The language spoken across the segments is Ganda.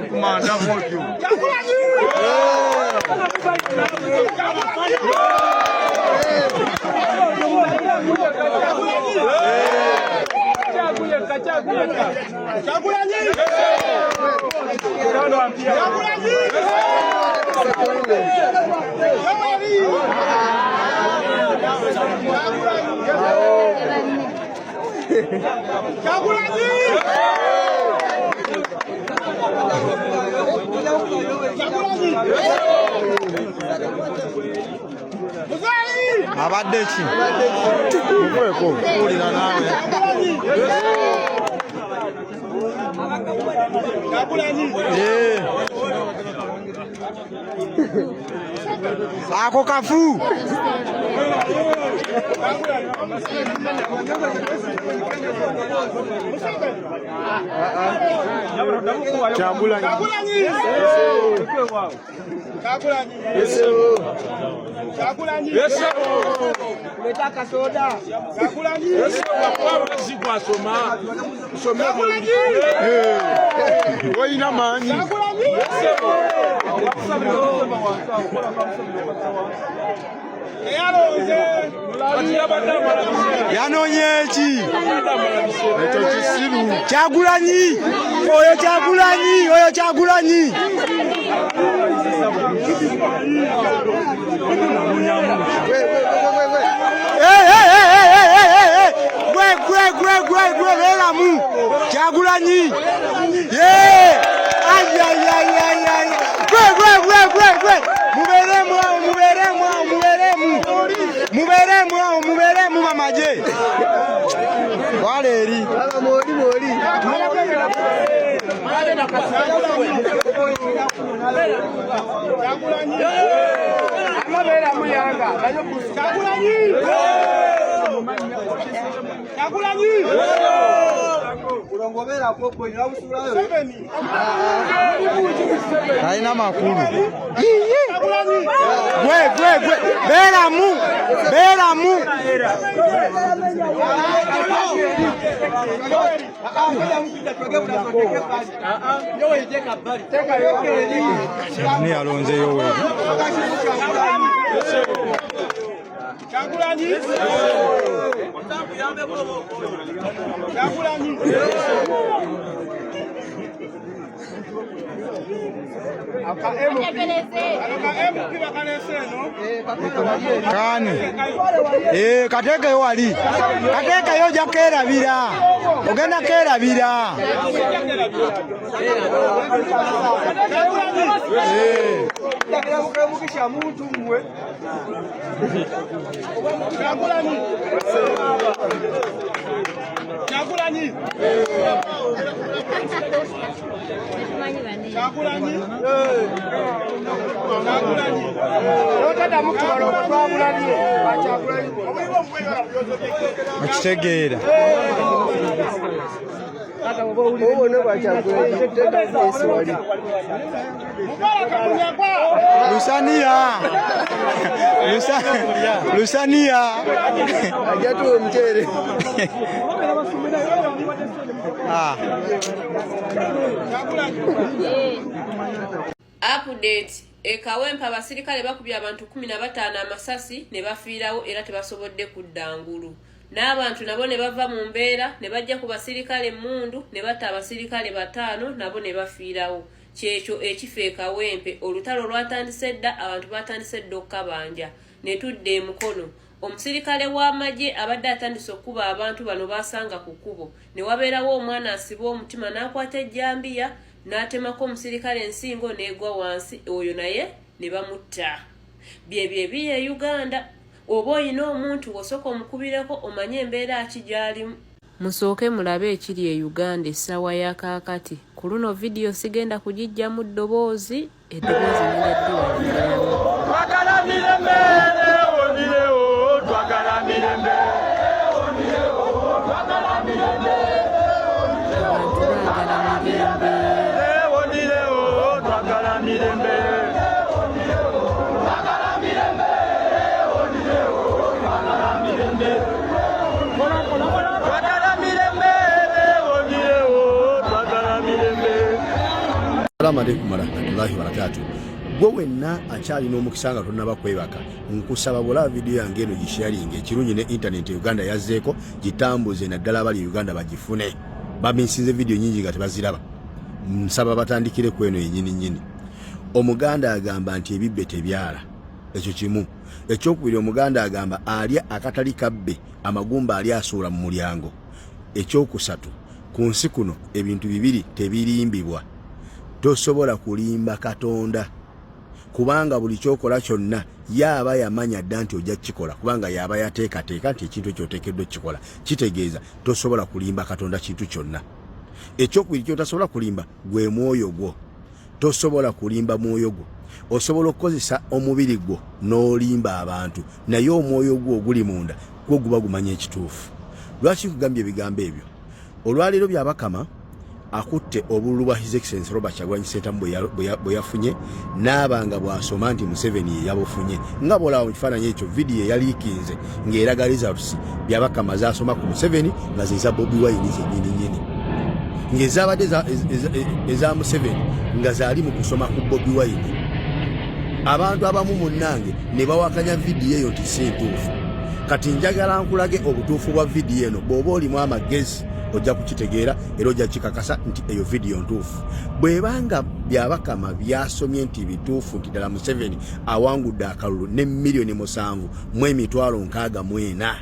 Commander, fuck you. Abadechi. Mukweko kulira nawe. Ako kafu. Chagulanyi. Umetaka soda. Waina manyi. Yanonyechi. Chagulanyi. Oyo Chagulanyi. Oyo Chagulanyi. Belamu Chagulanyi. Yeah. Ay. Muberemu mamaje. Waleri. Mori. Chagulanyi. Ulongobera popo inausulayo. Haina makulu. Gwe. Belamu. Ni alonze yowe. Chagulanyi. Kani. Kateke yo ali. Kateke yo jakera bira. Ogenda kera bira. Mukisha muntu mwe. Chagulanyi. Akitegera. Lusania. Ajatu mchere. Update. Ekawempa abasirikale bakubye abantu 15 amasasi ne bafiirawo era tebasobodde kudda ngulu. N'abantu nabo ne bava mu mbeera ne bajja ku basirikale mundu ne batta abasirikale 5 nabo ne bafiirawo. Kyekyo ekifa ekawempe olutalo lwatandise dda abantu batandise dda okkabanja ne tudde emukono. Omusirikale w'amagye abadde atandise okuba abantu bano basanga ku kkubo ne wabeerawo omwana asiba omutima n'akwata ejjambiya n'atemako omusirikale ensingo n'egwa wansi oyo naye ne bamutta. Bye Uganda. Oba oyina omuntu osooka omukubireko omanye embeera ki gy'alimu. Musooke mulabe ekiri e Uganda essaawa ya kaakati. Ku luno vidiyo sigenda kugijja mu ddoboozi eddoboozi nereddiwa. Twagala mirembe onireo, twagala mirembe onireo, twagala mirembe onireo, twagala mirembe. Assalamu alaikum warahmatullahi wabarakatuh. Gwe wenna akyalina omukisa nga tonnaba kwebaka nkusaba bw'olaba vidiyo yange eno gisharinga ekirungi ne internet Uganda yazzeeko gitambuze naddala abali Uganda bagifune. Baminsinze vidiyo nyingi nga tebaziraba. Nsaba batandikire ku eno yennyini nnyini. Omuganda agamba nti ebibbe tebyala. Ekyo kimu. Ekyokubiri omuganda agamba alya akatali kabbe amagumba ali asuula mu mulyango. Ekyokusatu ku nsi kuno ebintu bibiri tebirimbibwa. Tosobola kulimba Katonda kubanga buli kyokola kyonna yaba yamanya dda nti ojja kukikola kubanga yaba yateekateeka nti ekintu ekyoteekeddwa okukikola. Kitegeeza tosobola kulimba Katonda kintu kyonna. Ekyokubiri kyotasobola kulimba gwe mwoyo gwo. Tosobola kulimba mwoyo gwo. Osobola okukozesa omubiri gwo n'olimba abantu naye omwoyo gwo oguli munda gwo guba gumanya ekituufu. Lwaki nkugambye ebigambo ebyo? Olwaleero byabakama akutte obululu bwa His Excellency Robert Kyagulanyi Ssentamu bwe yafunye n'abanga bw'asoma nti Museveni ye yabufunye nga bw'olaba mu kifaananyi ekyo vidiyo eyaliikinze ng'eraga results byabakama zaasoma ku Museveni nga ze za Bobi Wine zennyini ng'ezaabadde eza Museveni nga zaali mu kusoma ku Bobi Wine. Abantu abamu munnange ne bawakanya vidiyo eyo nti si ntuufu. Kati njagala nkulage obutuufu bwa vidiyo eno bw'oba olimu amagezi ojja kukitegeera era ojja kikakasa nti eyo vidiyo ntuufu. Bw'ebanga byabakama byasomye nti bituufu nti ddala Museveni awangudde akalulu ne miliyoni 7,640,000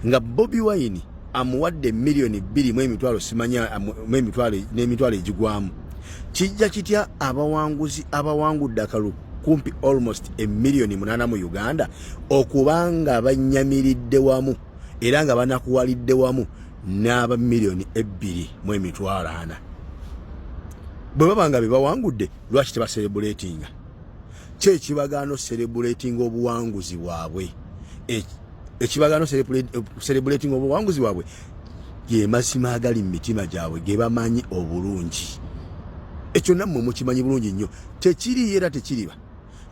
nga Bobi Wine amuwadde miliyoni 2,000,000 simanya n'emitwalo egigwamu. Kijja kitya abawangudde akalulu kumpi almost 1,800,000 mu Uganda okubanga banyamiridde wamu era nga banakuwalidde wamu n'aba miliyoni 2,400,000. Bwe babanga be bawangudde lwaki tebaserebulatinga? Kyekibagaano serebulatinga obuwanguzi bwabwe. Ekibagaano serebulatinga obuwanguzi bwabwe ge mazima agali mu mitima gyabwe ge bamanyi obulungi. Ekyo nammwe mukimanyi bulungi nnyo. Tekiri era tekiriba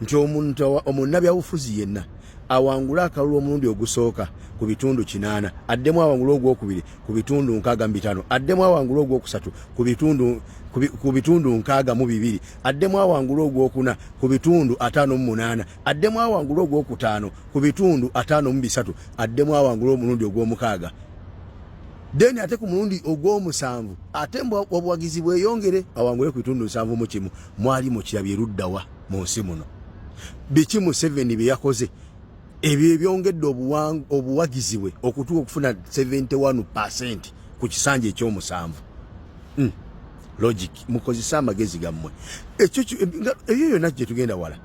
nti omunnabyabufuzi yenna awangula akalulu omulundi ogusooka ku bitundu 8, addemu awangula ogwokubiri ku bitundu 65, addemu awangula ogwokusatu ku bitundu 62, addemu awangula ogwokuna ku bitundu 58, addemu awangula ogwokutaano ku bitundu 53, addemu awangula omulundi ogw'omukaaga. Deni ate ku mulundi ogw'omusanvu ate obuwagizi bweyongere awangule ku bitundu 7 mu kimu. Mwali mukirabye luddawa mu nsi muno? Biki Museveni bye yakoze ebyo ebyongedde obuwagizi bwe okutuuka okufuna 71% ku kisanja eky'omusanvu? Logic mukozesa amagezi gammwe. Ebyo byonna gye tugenda wala.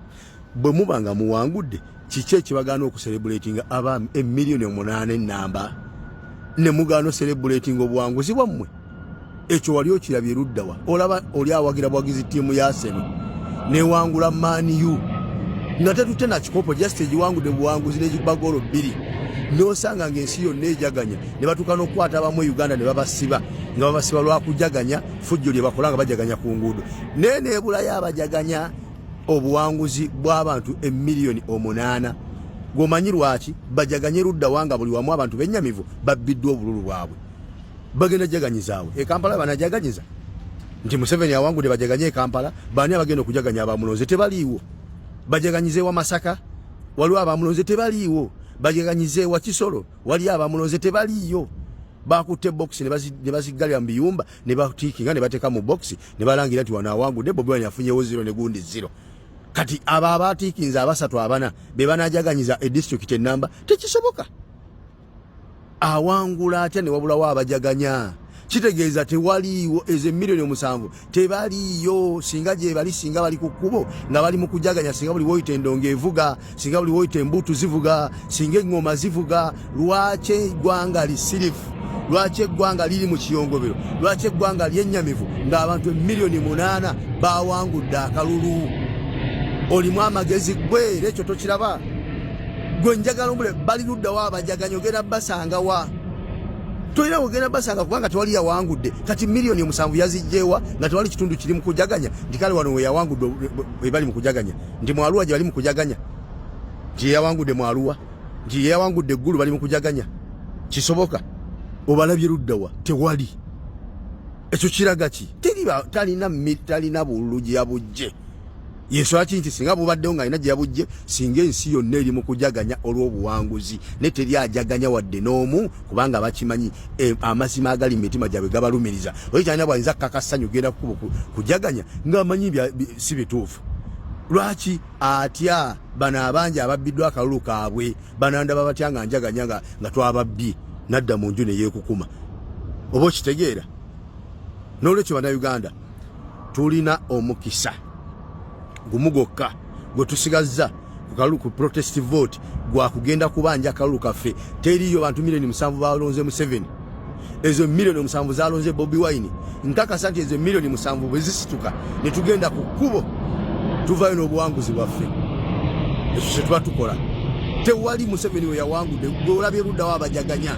Bwe muba nga muwangudde kiki ekibagaana okuserebulatinga abaami 1,800,000 ennamba ne mugaano serebulatinga obuwanguzi bwammwe? Ekyo wali okirabye luddawa? Olaba oli awagira bwagizi ttiimu ya Arsenal newangula Man U nga tetutte na kikopo just egiwangudde buwanguzi n'egibagolo 2 n'osanga ng'ensi yonna ejaganya ne batuuka n'okukwata abamu Uganda ne babasiba nga babasiba lwakujaganya fujjo lye bakola nga bajaganya ku nguudo neebulayo abajaganya obuwanguzi bw'abantu 1,800,000. Gwomanyi lwaki bajaganye luddawa nga buli wamu abantu bennyamivu babbiddwa obululu bwabwe? Bagenda jaganyizaawe Kampala banajaganyiza nti Museveni awangudde bajaganye Kampala. Baani abagenda okujaganya abamulonze? Tebaliiwo. Bajaganyize wa Masaka waliwo abamulonze? Tebaliiwo. Bajaganyize wa Kisoro wali abamulonze? Tebaliiyo. Bakutte box ne baziggalira mu biyumba ne batiikinga ne bateeka mu box ne balangira nti wano awangudde Bobi Wine afunyewo 0 ne gundi 0. Kati aba abatiikinze 3 be banajaganyiza district ennamba? Tekisoboka. Awangula atya ne wabulawo abajaganya? Kitegeeza tewaliiwo ezo 7,000,000 tebaliiyo. Singa gye bali, singa bali ku kkubo nga bali mu kujaganya, singa buli woyita endongo evuga, singa buli woyita embuutu zivuga, singa eŋŋoma zivuga, lwaki eggwanga lisirifu? Lwaki eggwanga liri mu kiyongobero? Lwaki eggwanga lyennyamivu ng'abantu 1,800,000 bawangudde akalulu? Olimu amagezi gwe era ekyo tokiraba? Gwe njagala ombule bali luddawa abajaganya ogenda basangawa? Tolina kugenda basanga kubanga tewali yawangudde. Kati 7,000,000 yazijjeewa nga tewali kitundu kiri mu kujaganya nti kale wano we yawangudde we bali mu kujaganya nti Mwaluwa gye bali mu kujaganya nti yawangudde Mwaluwa nti yawangudde eggulu bali mu kujaganya? Kisoboka? Obalabye luddawa? Tewali. Ekyo kiraga ki? talina bululu gye yabujje. Yensonga ki nti singa bubaddewo nga alina gye yabujje, singa ensi yonna eri mu kujaganya olw'obuwanguzi ne teri ajaganya wadde n'omu kubanga bakimanyi amazima agali mu mitima gyabwe gabalumiriza. Oyo kyalina bwayinza kakasanyu genda kujaganya ng'amanyi si bituufu. Lwaki atya bano abangi ababbiddwa akalulu kaabwe banandaba batya nga njaganya nga twababbi nadda mu nju ne yeekukuma. Oba okitegeera? N'olwekyo bannayuganda tulina omukisa gumu gwokka gwe tusigazza ku kalulu ku protest vote gwa kugenda kubanja akalulu kaffe. Teriyo bantu milioni 7 balonze Museveni. Ezo milioni 7 zalonze Bobi Wine. Nkakasa nti ezo milioni 7 bwe zisituka ne tugenda ku kkubo tuvayo n'obuwanguzi bwaffe. Ekyo kye tuba tukola. Tewali Museveni we yawangudde gwe olabye luddawo abajaganya.